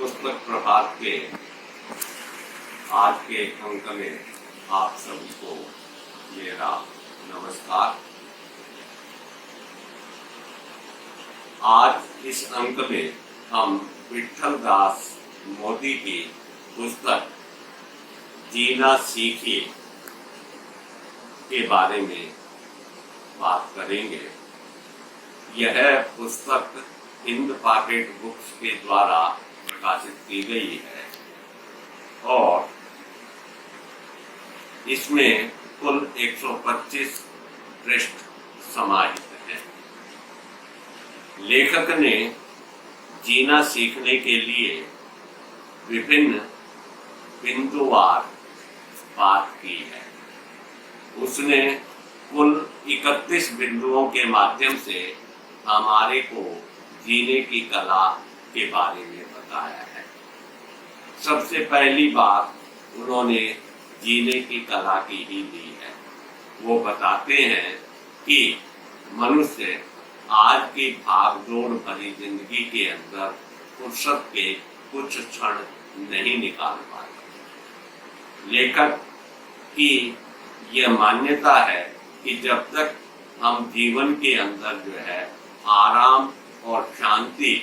पुस्तक प्रभात के आज के अंक में आप सभी को मेरा नमस्कार। आज इस अंक में हम विठल दास मोदी की पुस्तक जीना सीखिए के बारे में बात करेंगे। यह पुस्तक हिंद पॉकेट बुक्स के द्वारा प्रकाशित की गई है और इसमें कुल 125 पृष्ठ समाहित हैं। लेखक ने जीना सीखने के लिए विभिन्न बिंदुवार बात की है। उसने कुल 31 बिंदुओं के माध्यम से हमारे को जीने की कला के बारे में बताया है। सबसे पहली बात उन्होंने जीने की कला की ही दी है। वो बताते हैं कि मनुष्य आज की भागदौड़ भरी जिंदगी के अंदर फुर्सत के कुछ क्षण नहीं निकाल पाते। लेखक की यह मान्यता है कि जब तक हम जीवन के अंदर जो है आराम और शांति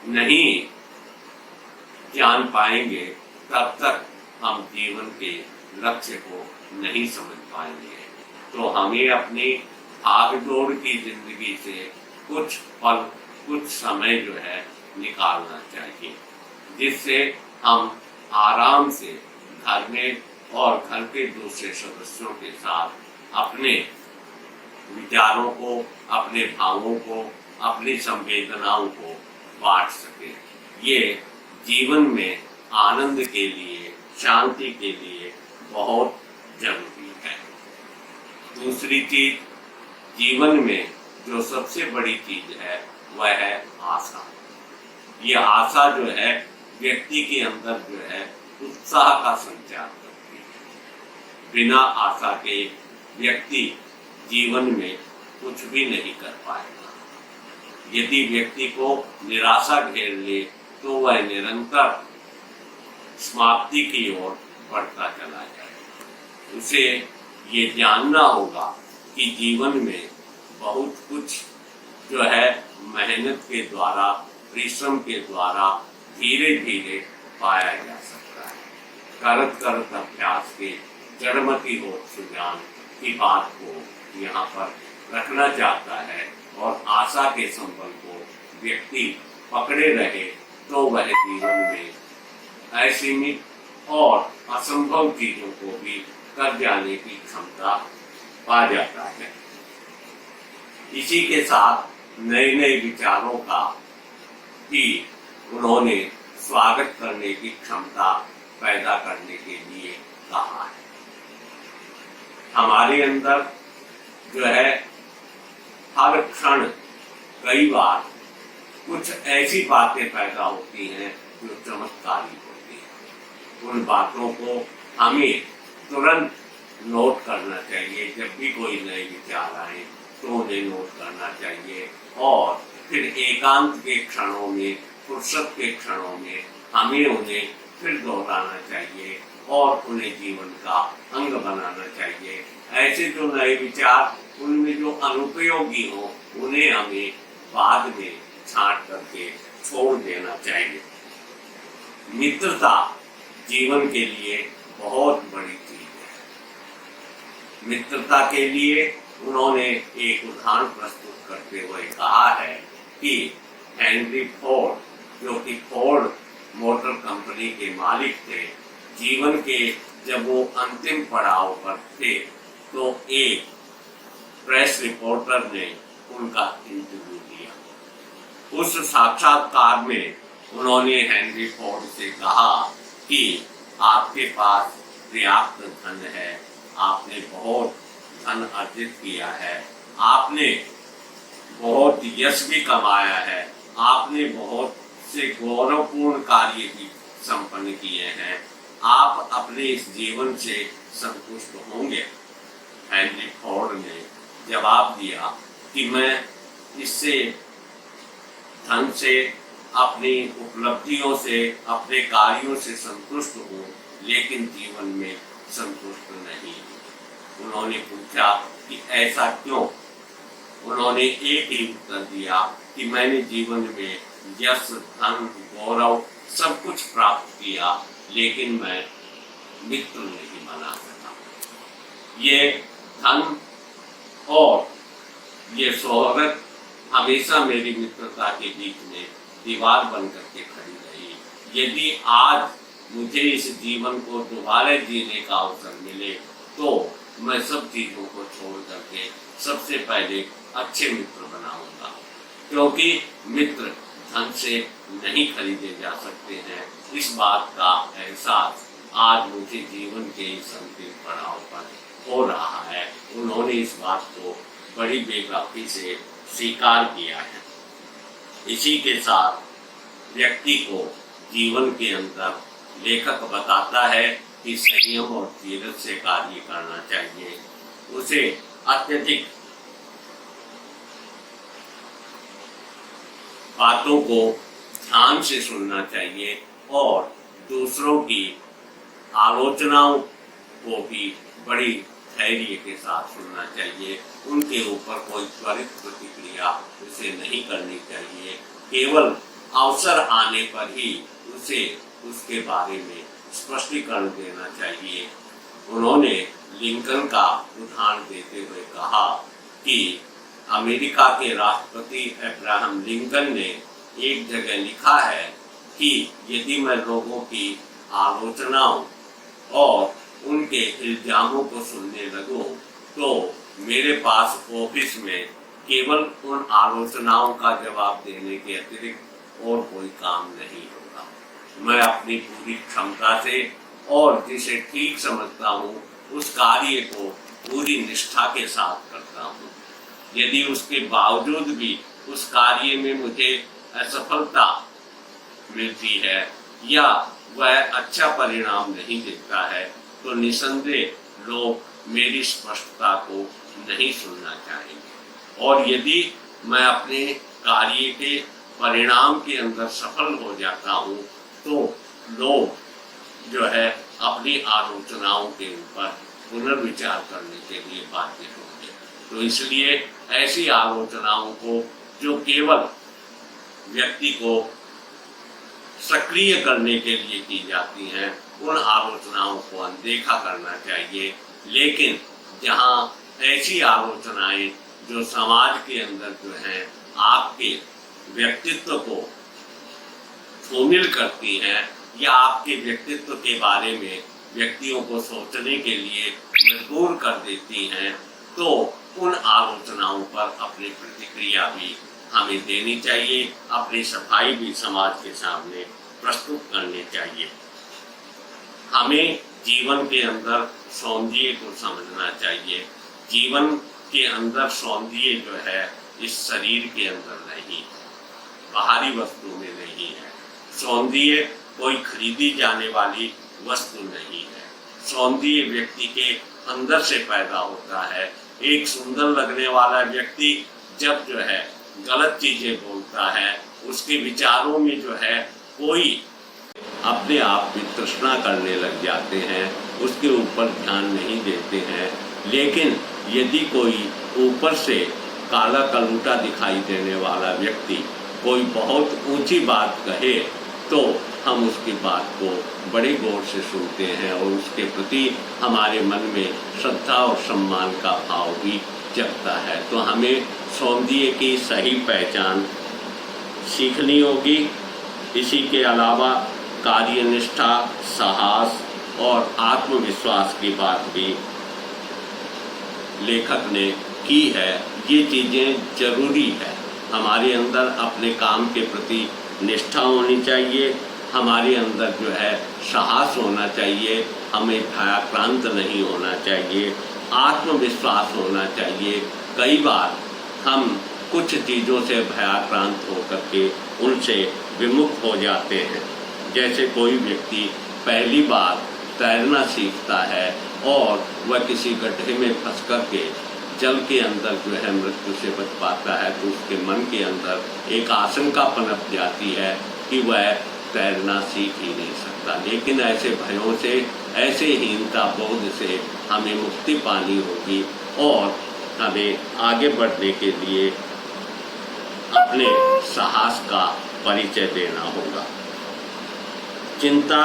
नहीं जान पाएंगे तब तक हम जीवन के लक्ष्य को नहीं समझ पाएंगे। तो हमें अपनी भागदौड़ की जिंदगी से कुछ पल कुछ समय जो है निकालना चाहिए, जिससे हम आराम से घर में और घर के दूसरे सदस्यों के साथ अपने विचारों को, अपने भावों को, अपनी संवेदनाओं को बांट सके। ये जीवन में आनंद के लिए, शांति के लिए बहुत जरूरी है। दूसरी चीज, जीवन में जो सबसे बड़ी चीज है वह है आशा। ये आशा जो है व्यक्ति के अंदर जो है उत्साह का संचार करती है। बिना आशा के व्यक्ति जीवन में कुछ भी नहीं कर पाएगा। यदि व्यक्ति को निराशा घेर ले तो वह निरंतर समाप्ति की ओर बढ़ता चला जाए। उसे ये जानना होगा कि जीवन में बहुत कुछ जो है मेहनत के द्वारा, परिश्रम के द्वारा धीरे धीरे पाया जा सकता है। करत करत अभ्यास के जड़मति हो सुजान की बात को यहाँ पर रखना चाहता है और आशा के संबल को व्यक्ति पकड़े रहे तो वह जीवन में असीमित और असंभव चीजों को भी कर जाने की क्षमता पा जाता है। इसी के साथ नए नए विचारों का भी उन्होंने स्वागत करने की क्षमता पैदा करने के लिए कहा है। हमारे अंदर जो है हर क्षण कई बार कुछ ऐसी बातें पैदा होती हैं जो चमत्कारी होती हैं। उन बातों को हमें तुरंत नोट करना चाहिए। जब भी कोई नए विचार आए तो उन्हें नोट करना चाहिए और फिर एकांत के क्षणों में, फुर्सत के क्षणों में हमें उन्हें फिर दोहराना चाहिए और उन्हें जीवन का अंग बनाना चाहिए। ऐसे जो नए विचार उनमें जो अनुपयोगी हो उन्हें हमें बाद में छांट करके छोड़ देना चाहिए। मित्रता जीवन के लिए बहुत बड़ी चीज है। मित्रता के लिए उन्होंने एक उदाहरण प्रस्तुत करते हुए कहा है कि हेनरी फोर्ड, जो कि फोर्ड मोटर कंपनी के मालिक थे, जीवन के जब वो अंतिम पड़ाव पर थे तो एक प्रेस रिपोर्टर ने उनका इंटरव्यू लिया। उस साक्षात्कार में उन्होंने हेनरी फोर्ड से कहा कि आपके पास पर्याप्त धन है, आपने बहुत धन अर्जित किया है, आपने बहुत यश भी कमाया है, आपने बहुत से गौरवपूर्ण कार्य भी संपन्न किए हैं, आप अपने इस जीवन से संतुष्ट होंगे। हेनरी फोर्ड ने जवाब दिया कि मैं इससे धन से, अपनी उपलब्धियों से, अपने कार्यों से संतुष्ट हूँ, लेकिन जीवन में संतुष्ट नहीं हूँ। उन्होंने पूछा कि ऐसा क्यों? उन्होंने एक ही उत्तर दिया कि मैंने जीवन में यश, धन, गौरव सब कुछ प्राप्त किया, लेकिन मैं मित्र नहीं बना सका। ये धन और ये शोहरत हमेशा मेरी मित्रता के बीच में दीवार बन करके खड़ी रही। यदि आज मुझे इस जीवन को दोबारा जीने का अवसर मिले तो मैं सब चीजों को छोड़ करके सबसे पहले अच्छे मित्र बनाऊंगा, क्योंकि मित्र धन से नहीं खरीदे जा सकते हैं। इस बात का एहसास आज मुझे जीवन के इस अंतिम पड़ाव पर हो रहा है। उन्होंने इस बात को बड़ी बेगैरती से स्वीकार किया है। इसी के साथ व्यक्ति को जीवन के अंदर लेखक बताता है कि संयम और धीरज से कार्य करना चाहिए। उसे अत्यधिक बातों को ध्यान से सुनना चाहिए और दूसरों की आलोचनाओं को भी बड़ी धैर्य के साथ सुनना चाहिए। उनके ऊपर कोई त्वरित प्रतिक्रिया उसे नहीं करनी चाहिए। केवल अवसर आने पर ही उसे उसके बारे में स्पष्टीकरण देना चाहिए। उन्होंने लिंकन का उदाहरण देते हुए कहा कि अमेरिका के राष्ट्रपति अब्राहम लिंकन ने एक जगह लिखा है कि यदि मैं लोगों की आलोचनाओं और उनके इल्जामों को सुनने लगूं तो मेरे पास ऑफिस में केवल उन आलोचनाओं का जवाब देने के अतिरिक्त और कोई काम नहीं होगा। मैं अपनी पूरी क्षमता से और जिसे ठीक समझता हूँ उस कार्य को पूरी निष्ठा के साथ करता हूँ। यदि उसके बावजूद भी उस कार्य में मुझे असफलता मिलती है या वह अच्छा परिणाम नहीं देता है तो निसंदेह लोग मेरी स्पष्टता को नहीं सुनना चाहेंगे। और यदि मैं अपने कार्य के परिणाम के अंदर सफल हो जाता हूँ तो लोग जो है अपनी आलोचनाओं के ऊपर पुनर्विचार करने के लिए बाध्य होंगे। तो इसलिए ऐसी आलोचनाओं को जो केवल व्यक्ति को सक्रिय करने के लिए की जाती हैं, उन आलोचनाओं को अनदेखा करना चाहिए। लेकिन जहां ऐसी आलोचनाएं जो समाज के अंदर जो हैं आपके व्यक्तित्व को धूमिल करती हैं या आपके व्यक्तित्व के बारे में व्यक्तियों को सोचने के लिए मजबूर कर देती हैं, तो उन आलोचनाओं पर अपनी प्रतिक्रिया भी हमें देनी चाहिए, अपनी सफाई भी समाज के सामने प्रस्तुत करनी चाहिए। हमें जीवन के अंदर सौंदर्य को समझना चाहिए। जीवन के अंदर सौंदर्य जो है इस शरीर के अंदर नहीं, बाहरी वस्तु में नहीं है। सौंदर्य कोई खरीदी जाने वाली वस्तु नहीं है। सौंदर्य व्यक्ति के अंदर से पैदा होता है। एक सुंदर लगने वाला व्यक्ति जब जो है गलत चीजें बोलता है, उसके विचारों में जो है कोई अपने आप में तृष्णा करने लग जाते हैं, उसके ऊपर ध्यान नहीं देते हैं। लेकिन यदि कोई ऊपर से काला कलूटा दिखाई देने वाला व्यक्ति कोई बहुत ऊंची बात कहे तो हम उसकी बात को बड़े गौर से सुनते हैं और उसके प्रति हमारे मन में श्रद्धा और सम्मान का भाव भी जगता है। तो हमें सौंदर्य की सही पहचान सीखनी होगी। इसी के अलावा कार्यनिष्ठा, साहस और आत्मविश्वास की बात भी लेखक ने की है। ये चीज़ें जरूरी है। हमारे अंदर अपने काम के प्रति निष्ठा होनी चाहिए, हमारे अंदर जो है साहस होना चाहिए, हमें भयाक्रांत नहीं होना चाहिए, आत्मविश्वास होना चाहिए। कई बार हम कुछ चीज़ों से भयाक्रांत होकर के उनसे विमुख हो जाते हैं। जैसे कोई व्यक्ति पहली बार तैरना सीखता है और वह किसी गड्ढे में फंस कर के जल के अंदर जो है मृत्यु से बच पाता है, तो उसके मन के अंदर एक आशंका पनप जाती है कि वह तैरना सीख ही नहीं सकता। लेकिन ऐसे भयों से, ऐसे हीनता बोध से हमें मुक्ति पानी होगी और हमें आगे बढ़ने के लिए अपने साहस का परिचय देना होगा। चिंता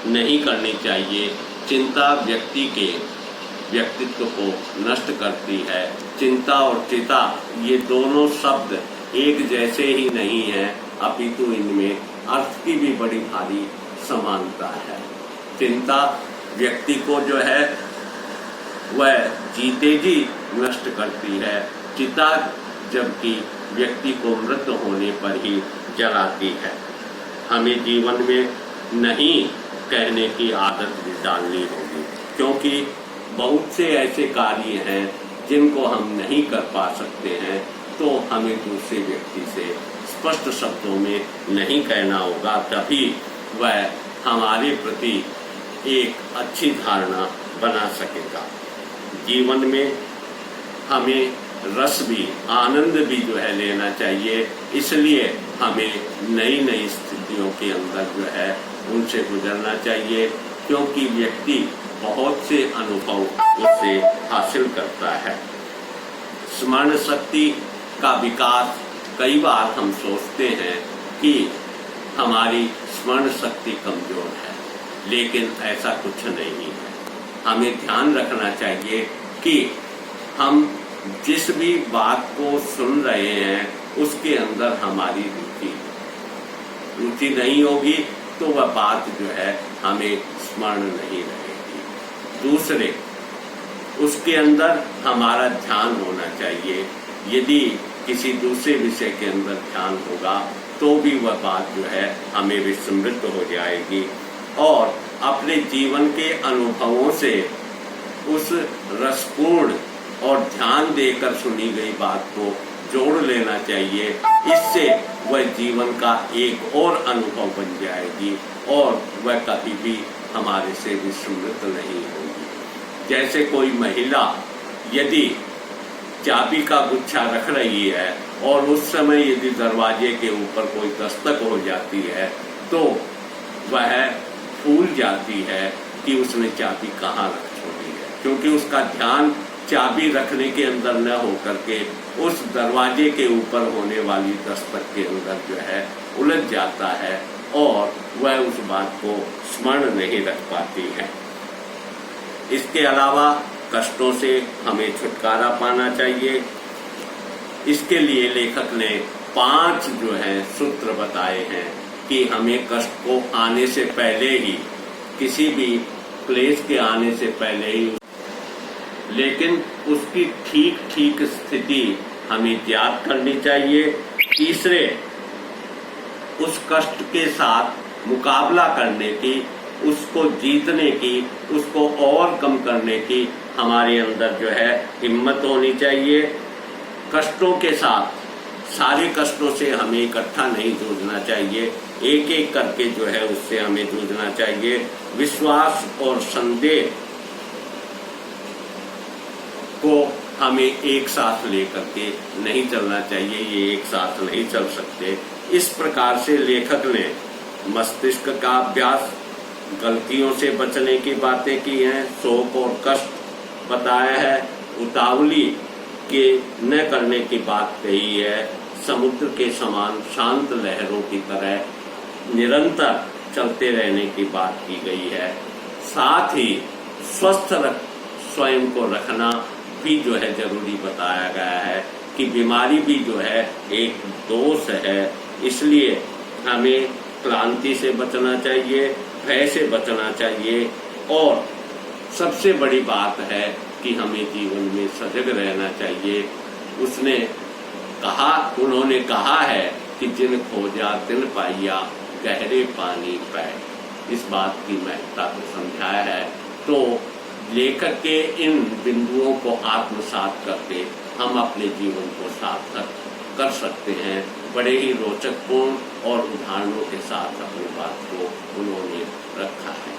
नहीं करनी चाहिए। चिंता व्यक्ति के व्यक्तित्व को नष्ट करती है। चिंता और चिता ये दोनों शब्द एक जैसे ही नहीं हैं, अपितु इनमें अर्थ की भी बड़ी भारी समानता है। चिंता व्यक्ति को जो है वह जीते जी नष्ट करती है, चिता जबकि व्यक्ति को मृत होने पर ही जलाती है। हमें जीवन में नहीं कहने की आदत भी डालनी होगी, क्योंकि बहुत से ऐसे कार्य हैं जिनको हम नहीं कर पा सकते हैं, तो हमें दूसरे व्यक्ति से स्पष्ट शब्दों में नहीं कहना होगा, तभी वह हमारे प्रति एक अच्छी धारणा बना सकेगा। जीवन में हमें रस भी, आनंद भी जो है लेना चाहिए, इसलिए हमें नई नई स्थितियों के अंदर जो है उनसे गुजरना चाहिए, क्योंकि व्यक्ति बहुत से अनुभव उससे हासिल करता है। स्मरण शक्ति का विकास, कई बार हम सोचते हैं कि हमारी स्मरण शक्ति कमजोर है, लेकिन ऐसा कुछ नहीं है। हमें ध्यान रखना चाहिए कि हम जिस भी बात को सुन रहे हैं उसके अंदर हमारी रुचि नहीं होगी, तो वह बात जो है हमें स्मरण नहीं रहेगी। दूसरे, उसके अंदर हमारा ध्यान होना चाहिए। यदि किसी दूसरे विषय के अंदर ध्यान होगा तो भी वह बात जो है हमें विस्मृत हो जाएगी, और अपने जीवन के अनुभवों से उस रसपूर्ण और ध्यान देकर सुनी गई बात को जोड़ लेना चाहिए। इससे वह जीवन का एक और अनुभव बन जाएगी और वह कभी भी हमारे से विस्मृत नहीं होगी। जैसे कोई महिला यदि चाबी का गुच्छा रख रही है और उस समय यदि दरवाजे के ऊपर कोई दस्तक हो जाती है तो वह भूल जाती है कि उसने चाबी कहाँ रख छोड़ी है, क्योंकि उसका ध्यान चाबी रखने के अंदर न होकर के उस दरवाजे के ऊपर होने वाली दस्तक के अंदर जो है उलझ जाता है और वह उस बात को स्मरण नहीं रख पाती है। इसके अलावा कष्टों से हमें छुटकारा पाना चाहिए। इसके लिए लेखक ने 5 जो है सूत्र बताए हैं कि हमें कष्ट को आने से पहले ही, किसी भी क्लेश के आने से पहले ही, लेकिन उसकी ठीक ठीक स्थिति हमें ज्ञात करनी चाहिए। तीसरे, उस कष्ट के साथ मुकाबला करने की, उसको जीतने की, उसको और कम करने की हमारे अंदर जो है हिम्मत होनी चाहिए। कष्टों के साथ, सारे कष्टों से हमें इकट्ठा नहीं जूझना चाहिए, एक एक करके जो है उससे हमें जूझना चाहिए। विश्वास और संदेह को हमें एक साथ लेकर के नहीं चलना चाहिए, ये एक साथ नहीं चल सकते। इस प्रकार से लेखक ने मस्तिष्क का अभ्यास, गलतियों से बचने की बातें की हैं, शोक और कष्ट बताया है, उतावली के न करने की बात कही है, समुद्र के समान शांत लहरों की तरह निरंतर चलते रहने की बात की गई है। साथ ही स्वस्थ स्वयं को रखना भी जो है जरूरी बताया गया है कि बीमारी भी जो है एक दोष है, इसलिए हमें क्लांति से बचना चाहिए, भय से बचना चाहिए, और सबसे बड़ी बात है कि हमें जीवन में सजग रहना चाहिए। उन्होंने कहा है कि जिन खोजा तिन पाइया, गहरे पानी पैर। इस बात की महत्ता को समझाया है। तो लेखक के इन बिंदुओं को आत्मसात करके हम अपने जीवन को सार्थक कर सकते हैं। बड़े ही रोचकपूर्ण और उदाहरणों के साथ अपनी बात को उन्होंने रखा है।